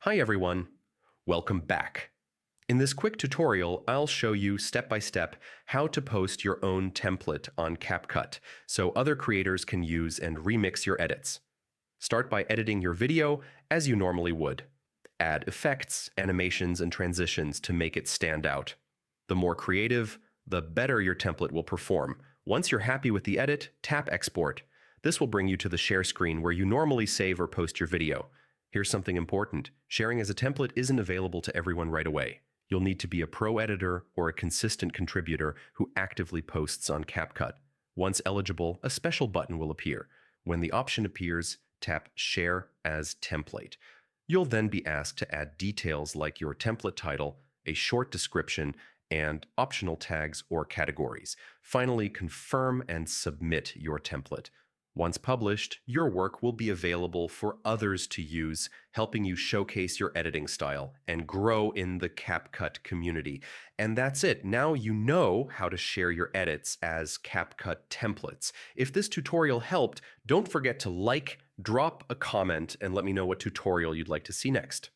Hi everyone, welcome back. In this quick tutorial, I'll show you step by step how to post your own template on CapCut so other creators can use and remix your edits. Start by editing your video as you normally would. Add effects, animations, and transitions to make it stand out. The more creative, the better your template will perform. Once you're happy with the edit, tap Export. This will bring you to the share screen where you normally save or post your video. Here's something important. Sharing as a template isn't available to everyone right away. You'll need to be a pro editor or a consistent contributor who actively posts on CapCut. Once eligible, a special button will appear. When the option appears, tap Share as Template. You'll then be asked to add details like your template title, a short description, and optional tags or categories. Finally, confirm and submit your template. Once published, your work will be available for others to use, helping you showcase your editing style and grow in the CapCut community. And that's it. Now you know how to share your edits as CapCut templates. If this tutorial helped, don't forget to like, drop a comment, and let me know what tutorial you'd like to see next.